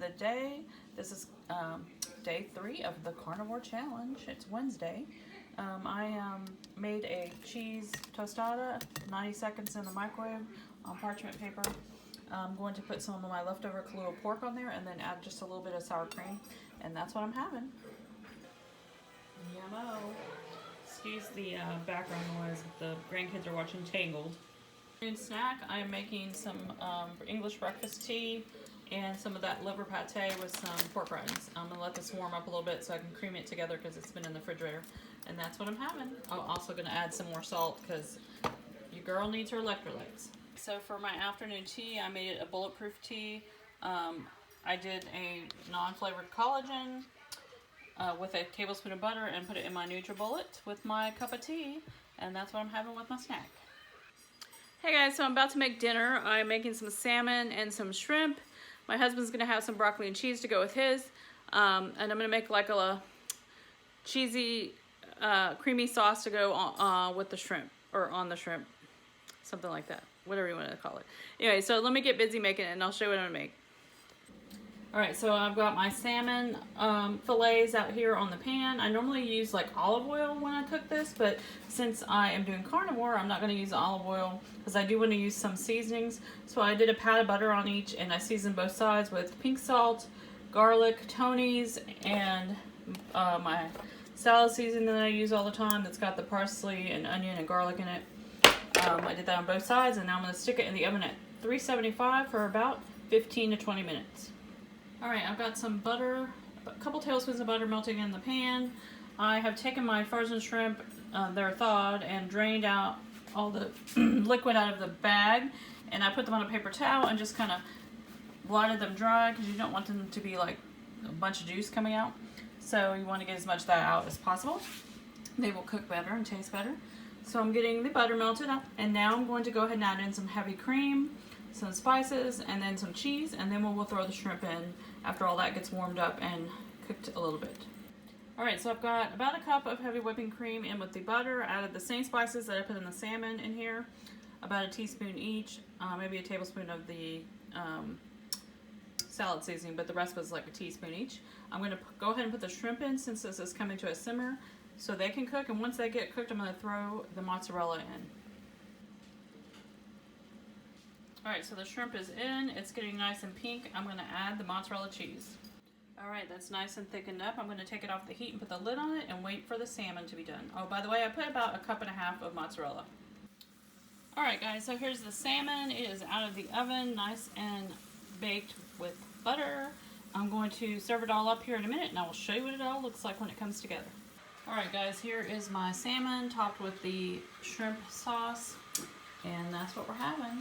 the day. This is day 3 of the Carnivore Challenge. It's Wednesday. I made a cheese tostada, 90 seconds in the microwave on parchment paper. I'm going to put some of my leftover Kalua pork on there and then add just a little bit of sour cream, and that's what I'm having. Yummo. Excuse the background noise. The grandkids are watching Tangled. Snack, I am making some English breakfast tea and some of that liver pate with some pork rinds. I'm going to let this warm up a little bit so I can cream it together because it's been in the refrigerator. And that's what I'm having. I'm also going to add some more salt because your girl needs her electrolytes. So for my afternoon tea, I made it a bulletproof tea. I did a non-flavored collagen with a tablespoon of butter and put it in my NutriBullet with my cup of tea. And that's what I'm having with my snack. Hey guys, so I'm about to make dinner. I'm making some salmon and some shrimp. My husband's gonna have some broccoli and cheese to go with his. And I'm gonna make like a cheesy, creamy sauce to go with the shrimp, or on the shrimp. Something like that, whatever you want to call it. Anyway, so let me get busy making it and I'll show you what I'm gonna make. Alright, so I've got my salmon fillets out here on the pan. I normally use like olive oil when I cook this, but since I am doing carnivore, I'm not going to use olive oil because I do want to use some seasonings. So I did a pat of butter on each and I seasoned both sides with pink salt, garlic, Tony's, and my salad seasoning that I use all the time that's got the parsley and onion and garlic in it. I did that on both sides, and now I'm going to stick it in the oven at 375 for about 15 to 20 minutes. Alright, I've got some butter, a couple tablespoons of butter melting in the pan. I have taken my frozen shrimp, they're thawed, and drained out all the liquid out of the bag. And I put them on a paper towel and just kind of blotted them dry because you don't want them to be like a bunch of juice coming out. So you want to get as much of that out as possible. They will cook better and taste better. So I'm getting the butter melted up, and now I'm going to go ahead and add in some heavy cream, some spices, and then some cheese, and then we'll throw the shrimp in after all that gets warmed up and cooked a little bit. Alright, so I've got about a cup of heavy whipping cream in with the butter. I added the same spices that I put in the salmon in here, about a teaspoon each, maybe a tablespoon of the salad seasoning, but the rest was like a teaspoon each. I'm going to go ahead and put the shrimp in since this is coming to a simmer so they can cook, and once they get cooked, I'm going to throw the mozzarella in. Alright, so the shrimp is in. It's getting nice and pink. I'm going to add the mozzarella cheese. Alright, that's nice and thickened up. I'm going to take it off the heat and put the lid on it and wait for the salmon to be done. Oh, by the way, I put about a cup and a half of mozzarella. Alright guys, so here's the salmon. It is out of the oven, nice and baked with butter. I'm going to serve it all up here in a minute and I will show you what it all looks like when it comes together. Alright guys, here is my salmon topped with the shrimp sauce, and that's what we're having.